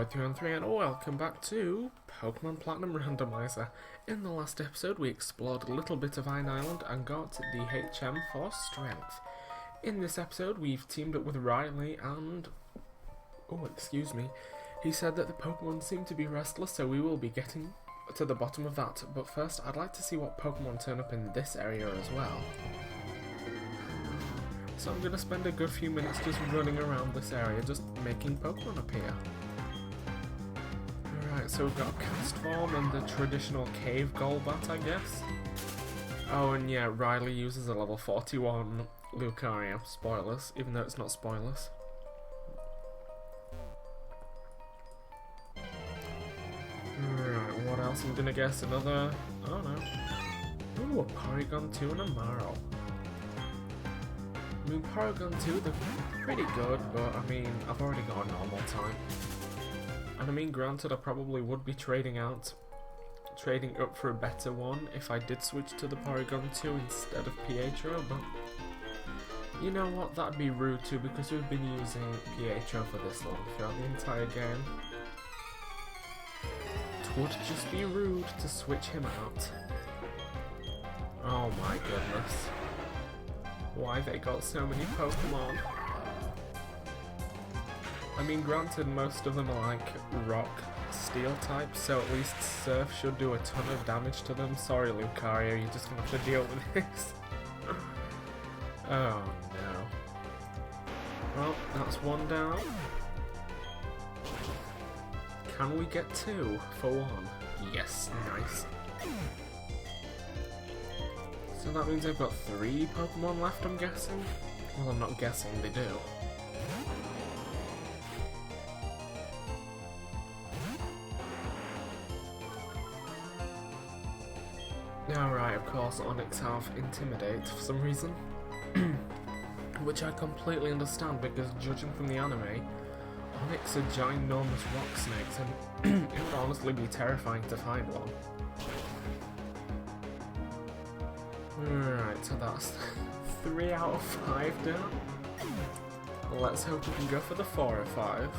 Boy313 and welcome back to Pokemon Platinum Randomiser. In the last episode we explored a little bit of Iron Island and got the HM for Strength. In this episode we've teamed up with Riley and... oh, excuse me. He said that the Pokemon seem to be restless, so we will be getting to the bottom of that. But first I'd like to see what Pokemon turn up in this area as well. So I'm going to spend a good few minutes just running around this area, just making Pokemon appear. Alright, so we've got Castform and the traditional Cave Golbat, I guess. Oh, and yeah, Riley uses a level 41 Lucario. Spoilers, even though it's not spoilers. Alright, what else? I'm going to guess another... oh no. Ooh, a Porygon 2 and a Marrow. I mean, Porygon 2, they're pretty good, but I mean, I've already got a normal type. And I mean, granted, I probably would be trading up for a better one if I did switch to the Porygon 2 instead of Pietro, but you know what, that'd be rude too, because we've been using Pietro for this long throughout the entire game. It would just be rude to switch him out. Oh my goodness. Why they got so many Pokemon? I mean, granted, most of them are like rock, steel types, so at least Surf should do a ton of damage to them. Sorry, Lucario, you're just gonna have to deal with this. Oh no. Well, that's one down. Can we get two for one? Yes, nice. So that means I've got 3 Pokemon left, I'm guessing? Well, I'm not guessing, they do. Alright, of course, Onix have Intimidate for some reason. Which I completely understand, because judging from the anime, Onix are ginormous rock snakes, and it would honestly be terrifying to find one. Alright, so that's 3 out of 5 down. Let's hope we can go for the 4 or 5.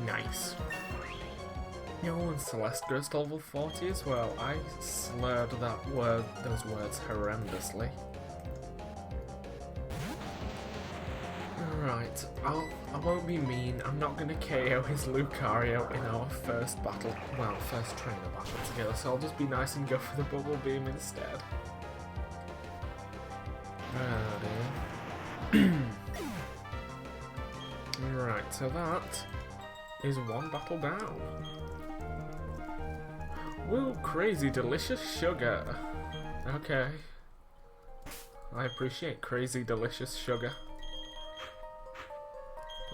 Nice. Yo, and Celeste goes to level 40 as well. I slurred those words horrendously. Right, I won't be mean, I'm not going to KO his Lucario in our first trainer battle together, so I'll just be nice and go for the Bubble Beam instead. Right, so that is 1 battle down. Woo, crazy delicious sugar. Okay. I appreciate crazy delicious sugar.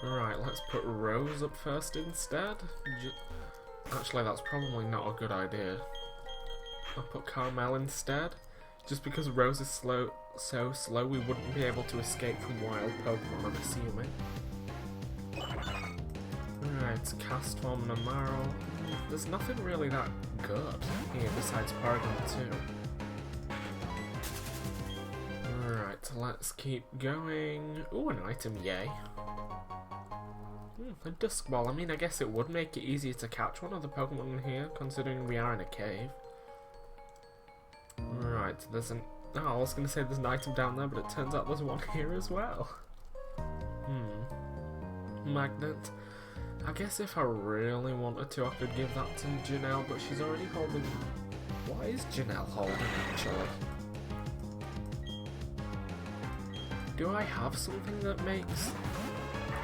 Right, let's put Rose up first instead. Actually, that's probably not a good idea. I'll put Carmel instead. Just because Rose is so slow, we wouldn't be able to escape from wild Pokemon, I'm assuming. Right, Castform and Marrow. There's nothing really that good here besides Porygon 2. Right, let's keep going. Ooh, an item, yay. A Dusk Ball. I mean, I guess it would make it easier to catch one of the Pokemon in here, considering we are in a cave. Right, there's an... oh, I was going to say there's an item down there, but it turns out there's one here as well. Magnet. I guess if I really wanted to, I could give that to Janelle, but she's already holding... what is Janelle holding, actually? Do I have something that makes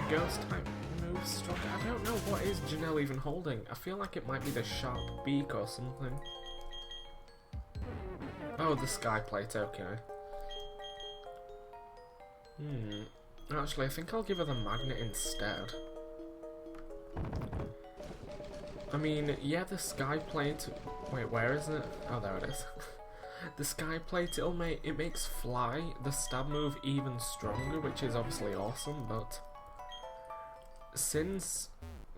Ghost-type moves stronger? I don't know, what is Janelle even holding? I feel like it might be the Sharp Beak or something. Oh, the Sky Plate, okay. Actually, I think I'll give her the Magnet instead. I mean, yeah, the Sky Plate... wait, where is it? Oh, there it is. The Sky Plate, it makes Fly, the stab move, even stronger, which is obviously awesome, but... since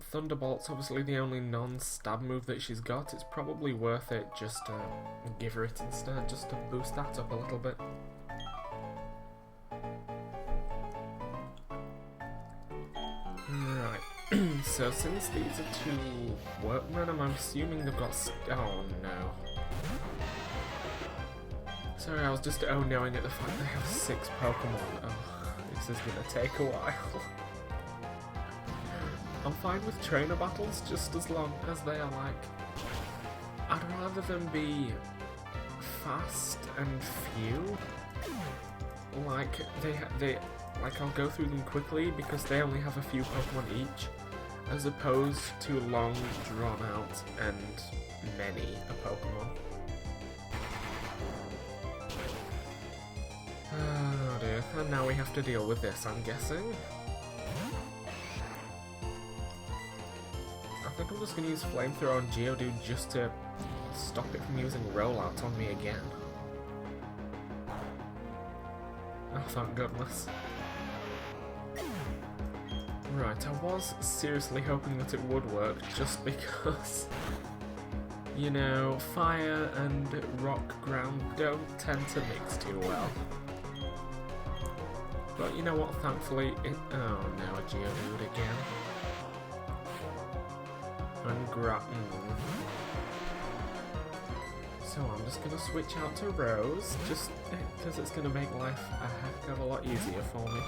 Thunderbolt's obviously the only non-stab move that she's got, it's probably worth it just to give her it instead, just to boost that up a little bit. so since these are two workmen, I'm assuming they've got oh no. Sorry, I was just oh-noing at the fact they have 6 Pokemon. Oh, this is gonna take a while. I'm fine with trainer battles just as long as they are like... I'd rather them be fast and few. Like, like I'll go through them quickly because they only have a few Pokemon each, as opposed to long, drawn out, and many a Pokemon. Oh dear, and now we have to deal with this, I'm guessing. I think I'm just going to use Flamethrower on Geodude just to stop it from using Rollout on me again. Oh, thank goodness. Right, I was seriously hoping that it would work, just because, you know, fire and rock ground don't tend to mix too well. But you know what, thankfully it... Oh no, a Geodude again. And so I'm just going to switch out to Rose, just because it's going to make life a heck of a lot easier for me.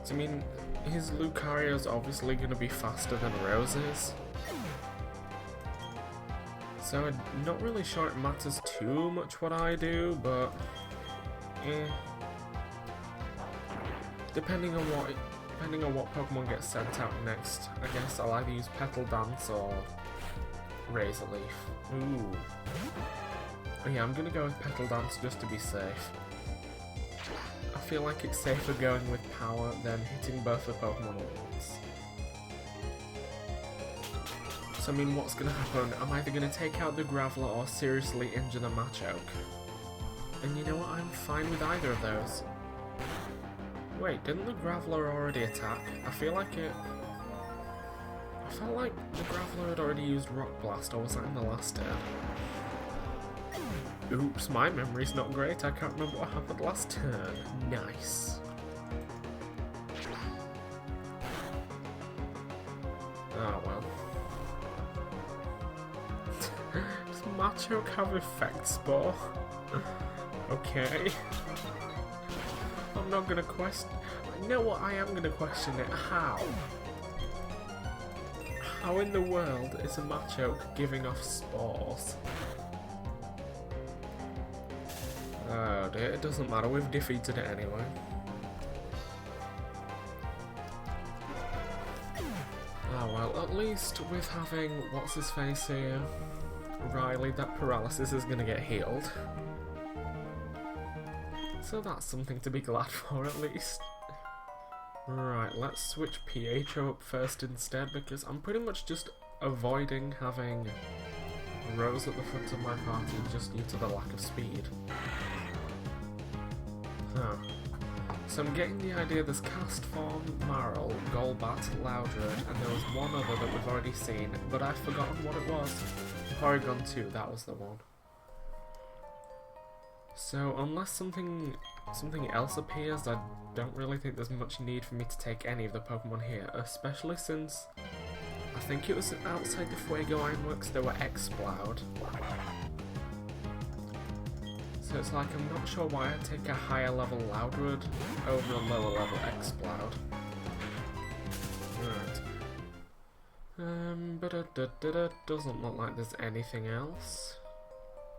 So, I mean, his Lucario's obviously going to be faster than Rose's. So I'm not really sure it matters too much what I do, but... Depending on what Pokemon gets sent out next, I guess I'll either use Petal Dance or Razor Leaf. Ooh. Oh yeah, I'm gonna go with Petal Dance just to be safe. I feel like it's safer going with power than hitting both the Pokemon at once. So I mean, what's gonna happen? I'm either gonna take out the Graveler or seriously injure the Machoke. And you know what? I'm fine with either of those. Wait, didn't the Graveler already attack? I feel like it... I felt like the Graveler had already used Rock Blast, or was that in the last turn? Oops, my memory's not great, I can't remember what happened last turn. Nice. Oh well. Does Machoke have Effect Spore? Okay. I'm not gonna question... You know what, I am gonna question it. How? How in the world is a Machoke giving off spores? Oh dear, it doesn't matter, we've defeated it anyway. Oh well, at least with having what's-his-face here, Riley, that paralysis is gonna get healed. So that's something to be glad for, at least. Right, let's switch Pietro up first instead, because I'm pretty much just avoiding having Rose at the front of my party just due to the lack of speed. Huh. So I'm getting the idea there's Cast Form, Marl, Golbat, Loudred, and there was one other that we've already seen, but I've forgotten what it was. Porygon 2, that was the one. So unless something else appears, I don't really think there's much need for me to take any of the Pokemon here, especially since I think it was outside the Fuego Ironworks there were Exploud. So it's like I'm not sure why I'd take a higher level Loudred over a lower level Exploud. Right. But it doesn't look like there's anything else.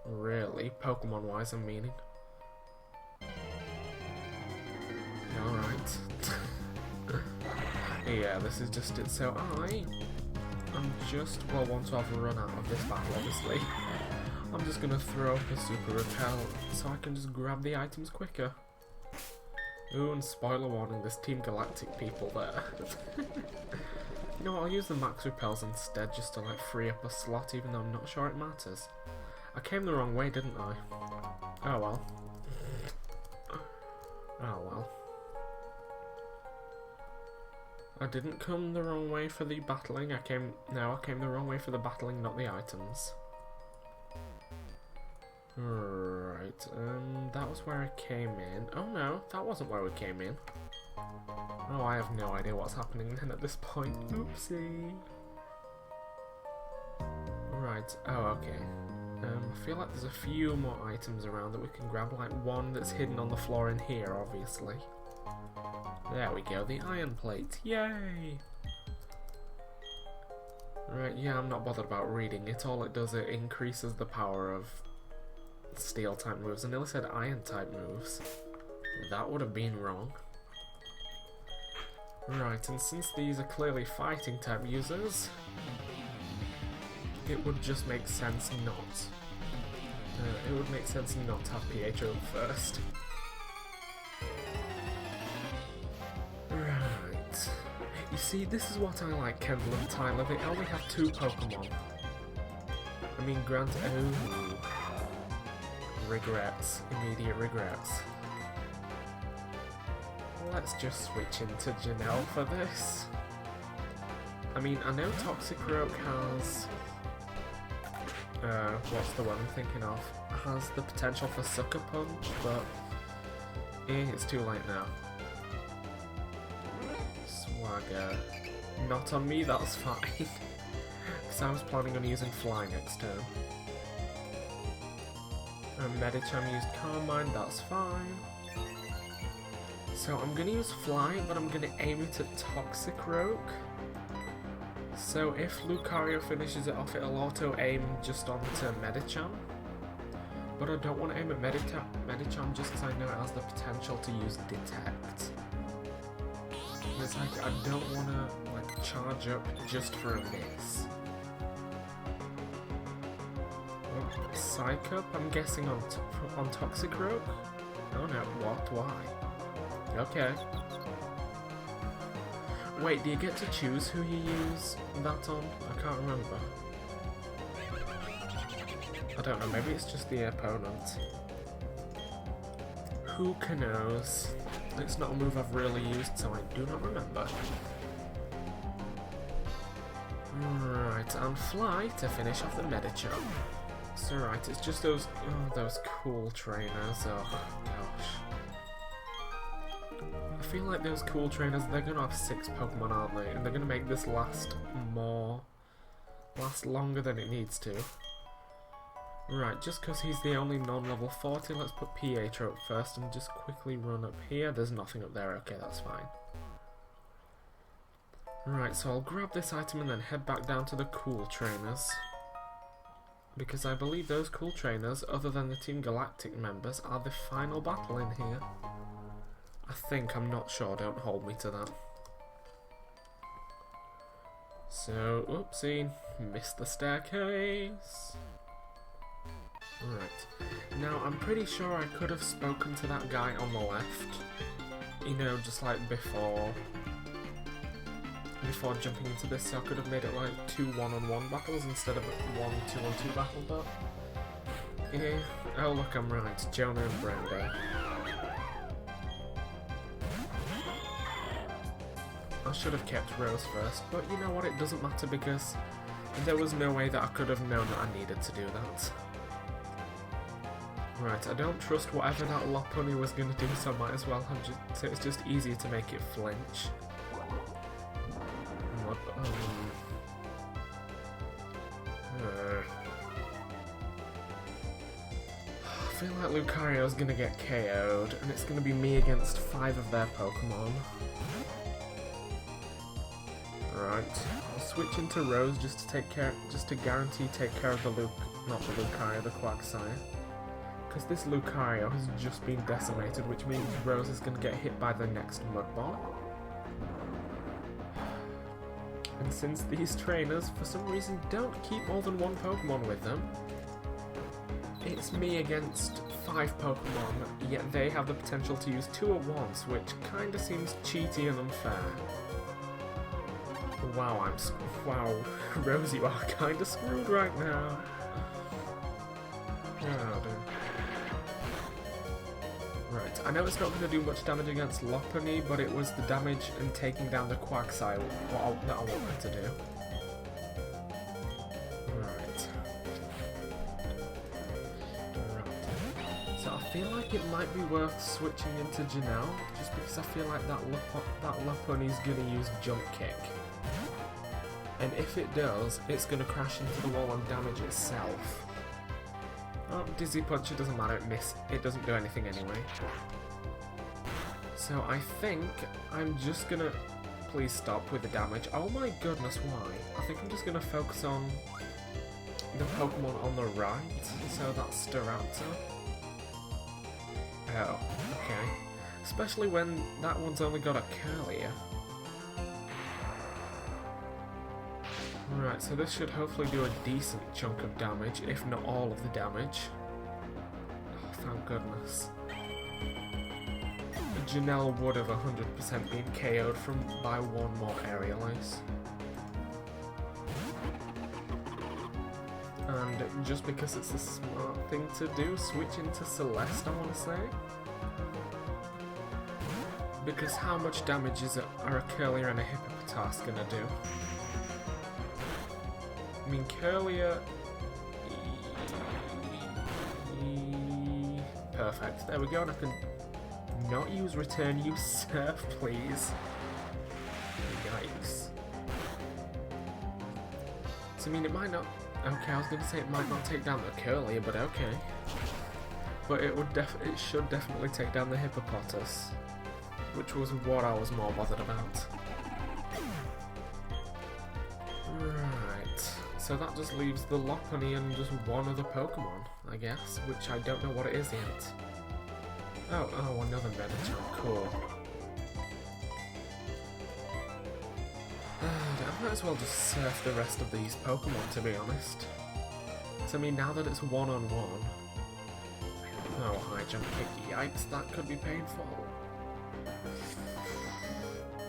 Really, Pokemon-wise, I'm meaning. Alright. Yeah, this is just it. So I'm just, well, once I've run out of this battle, obviously, I'm just gonna throw up a Super Repel so I can just grab the items quicker. Ooh, and spoiler warning, there's Team Galactic people there. You know what, I'll use the Max Repels instead just to, like, free up a slot, even though I'm not sure it matters. I came the wrong way, didn't I? Oh well. Oh well. I didn't come the wrong way for the battling, I came the wrong way for the battling, not the items. Right, that was where I came in. Oh no, that wasn't where we came in. have no idea what's happening then at this point. Oopsie. Right, oh okay. I feel like there's a few more items around that we can grab, like one that's hidden on the floor in here, obviously. There we go, the iron plate, yay! Right, yeah, I'm not bothered about reading it. All it does, it increases the power of steel type moves. I nearly said iron type moves. That would have been wrong. Right, and since these are clearly fighting type users, it would just make sense not. It would make sense not to have Pietro first. Right. You see, this is what I like, Kendall and Tyler. They only have 2 Pokemon. I mean, granted, oh, regrets, immediate regrets. Let's just switch into Janelle for this. I mean, I know Toxicroak has, what's the one I'm thinking of? Has the potential for Sucker Punch, but it's too late now. Swagger. Not on me, that's fine. Because I was planning on using Fly next turn. Medicham used Carmine, that's fine. So I'm going to use Fly, but I'm going to aim it at Toxicroak. So if Lucario finishes it off, it'll auto-aim just onto Medicham. But I don't want to aim at Medicham just because I know it has the potential to use Detect. It's like, I don't want to like charge up just for a miss. Psych Up, I'm guessing on Toxicroak? Oh no, what? Why? Okay. Wait, do you get to choose who you use that on? I can't remember. I don't know, maybe it's just the opponent. Who knows? It's not a move I've really used, so I do not remember. Right, and Fly to finish off the Medicham. So right, it's just those cool trainers. Oh gosh. I feel like those cool trainers, they're gonna have 6 Pokemon, aren't they? And they're gonna make this last longer than it needs to. Right, just because he's the only non-level 40, let's put Pietro up first and just quickly run up here. There's nothing up there, okay, that's fine. Right, so I'll grab this item and then head back down to the cool trainers. Because I believe those cool trainers, other than the Team Galactic members, are the final battle in here. I think, I'm not sure, don't hold me to that. So, oopsie, missed the staircase. Right, now I'm pretty sure I could have spoken to that guy on the left, you know, just like before jumping into this, so I could have made it like 2 one-on-one battles instead of 1 2-on-2 battle, but yeah, oh look, I'm right, Jonah and Brenda. I should have kept Rose first, but you know what, it doesn't matter because there was no way that I could have known that I needed to do that. Right, I don't trust whatever that Lopunny was going to do, so I might as well have just... It's just easier to make it flinch. What? I feel like Lucario's going to get KO'd, and it's going to be me against 5 of their Pokemon. Right, I'll switch into Rose just to guarantee take care of the not the Lucario, the Quagsire. Because this Lucario has just been decimated, which means Rose is going to get hit by the next Mud Ball. And since these trainers, for some reason, don't keep more than 1 Pokemon with them, it's me against 5 Pokemon, yet they have the potential to use 2 at once, which kinda seems cheaty and unfair. Wow, wow, Rose, you are kinda screwed right now. Oh, dear. Right, I know it's not going to do much damage against Lopunny, but it was the damage and taking down the Quagsire that I wanted to do. Right. So I feel like it might be worth switching into Janelle, just because I feel like that Lopunny's gonna use Jump Kick. And if it does, it's gonna crash into the wall and damage itself. Oh, Dizzy Punch, it doesn't matter, it doesn't do anything anyway. So I think I'm just gonna... Please stop with the damage. Oh my goodness, why? I think I'm just gonna focus on the Pokemon on the right. So that's Staraptor. Oh, okay. Especially when that one's only got a Curlier. Right, so this should hopefully do a decent chunk of damage, if not all of the damage. Oh, thank goodness. Janelle would have 100% been KO'd by one more Aerial Ace. And just because it's a smart thing to do, switch into Celeste, I want to say. Because how much damage are a Curlier and a Hippopotas gonna do? I mean, Curlier... Perfect, there we go, and I can not use Return, use Surf, please. Yikes. So, I mean, it might not... Okay, I was going to say it might not take down the Curlier, but okay. But it should definitely take down the Hippopotas, which was what I was more bothered about. Right, so that just leaves the Lopunny and just one other Pokemon, I guess, which I don't know what it is yet. Oh, another Medicham, cool. I might as well just surf the rest of these Pokemon, to be honest. So, I mean, now that it's one-on-one... Oh, high jump kick, yikes, that could be painful.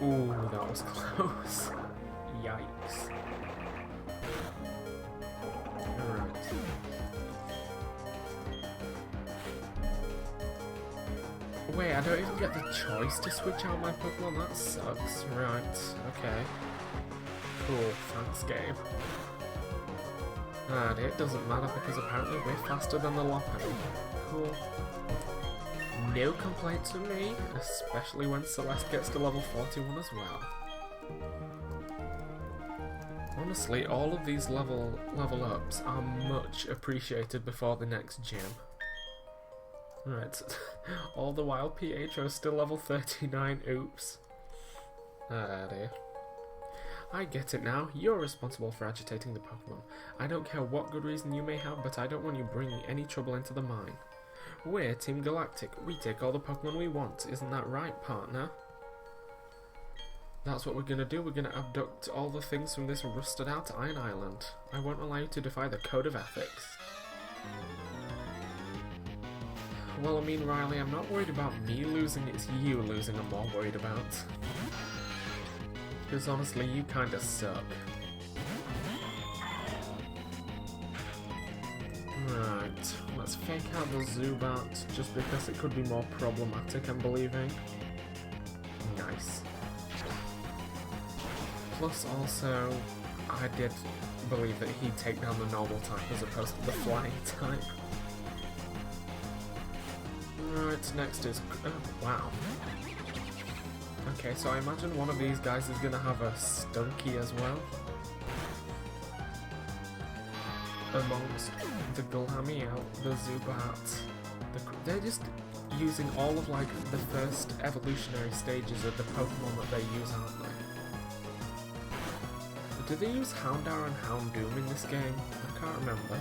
Ooh, that was close. Yikes. Alright. Wait, I don't even get the choice to switch out my Pokemon? That sucks. Right, okay. Cool, thanks game. And it doesn't matter because apparently we're faster than the Lopunny. Cool. No complaints from me, especially when Celeste gets to level 41 as well. Honestly, all of these level ups are much appreciated before the next gym. Right, all the while Pietro's still level 39, oops. Ah dear. I get it now, you're responsible for agitating the Pokemon. I don't care what good reason you may have, but I don't want you bringing any trouble into the mine. We're Team Galactic, we take all the Pokemon we want, isn't that right, partner? That's what we're gonna do, we're gonna abduct all the things from this rusted out Iron Island. I won't allow you to defy the Code of Ethics. Well, I mean, Riley, I'm not worried about me losing, it's you losing I'm more worried about. Because honestly, you kinda suck. Right, let's fake out the Zubat, just because it could be more problematic, I'm believing. Nice. Plus, also, I did believe that he'd take down the normal type as opposed to the flying type. Right, next is... Oh, wow. Okay, so I imagine one of these guys is going to have a Stunky as well. Amongst the Glameow, the Zubat... They're just using all of, like, the first evolutionary stages of the Pokemon that they use, aren't they? Do they use Houndour and Houndoom in this game? I can't remember.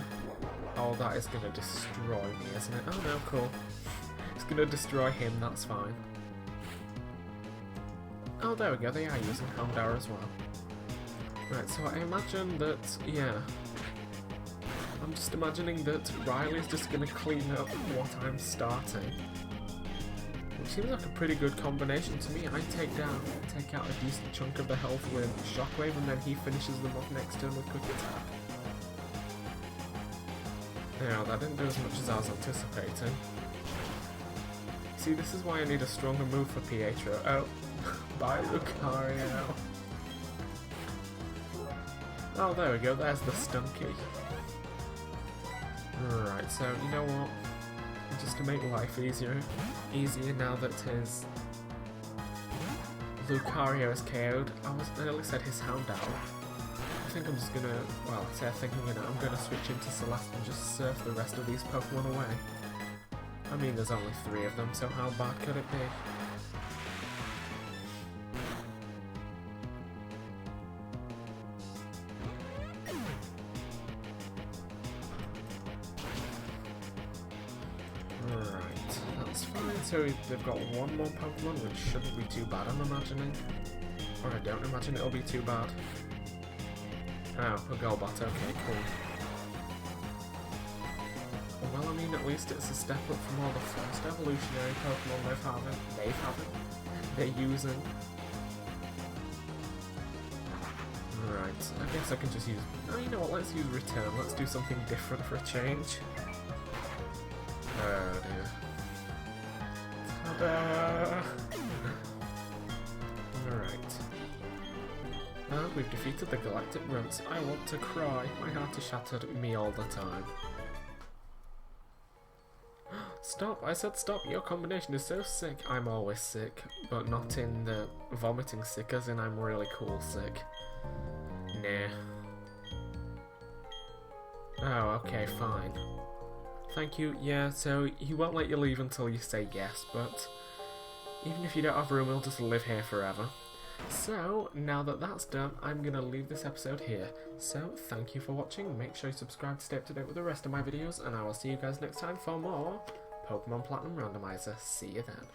Oh, that is going to destroy me, isn't it? Oh no, cool. It's going to destroy him, that's fine. Oh, there we go, they are using Houndour as well. Right, so I imagine that, yeah. I'm just imagining that Riley's just going to clean up what I'm starting. Which seems like a pretty good combination to me. I take out a decent chunk of the health with Shockwave, and then he finishes them off next turn with Quick Attack. Yeah, that didn't do as much as I was anticipating. See, this is why I need a stronger move for Pietro. Oh, bye Lucario. Oh, there we go, there's the Stunky. Right, so, you know what? just to make life easier now that his Lucario is KO'd. I at least said his Houndour. I think I'm just gonna, well, I say I think I'm gonna switch into Celeste and just surf the rest of these Pokemon away. I mean, there's only 3 of them, so how bad could it be? Right, that's fine. So they've got 1 more Pokemon, which shouldn't be too bad, I'm imagining. Or I don't imagine it'll be too bad. Oh, a Golbat, okay, cool. Well, I mean, at least it's a step up from all the first evolutionary Pokemon they're using. Right, I guess I can just use... Oh, you know what, let's use Return. Let's do something different for a change. Oh dear. Ta-da! Alright. Ah, we've defeated the Galactic Grunts. I want to cry. My heart is shattered, me all the time. Stop! I said stop! Your combination is so sick. I'm always sick, but not in the vomiting sick, as in I'm really cool sick. Nah. Oh, okay, fine. Thank you. Yeah, so he won't let you leave until you say yes, but even if you don't have room, we'll just live here forever. So, now that that's done, I'm going to leave this episode here. So, thank you for watching. Make sure you subscribe to stay up to date with the rest of my videos, and I will see you guys next time for more Pokemon Platinum Randomizer. See you then.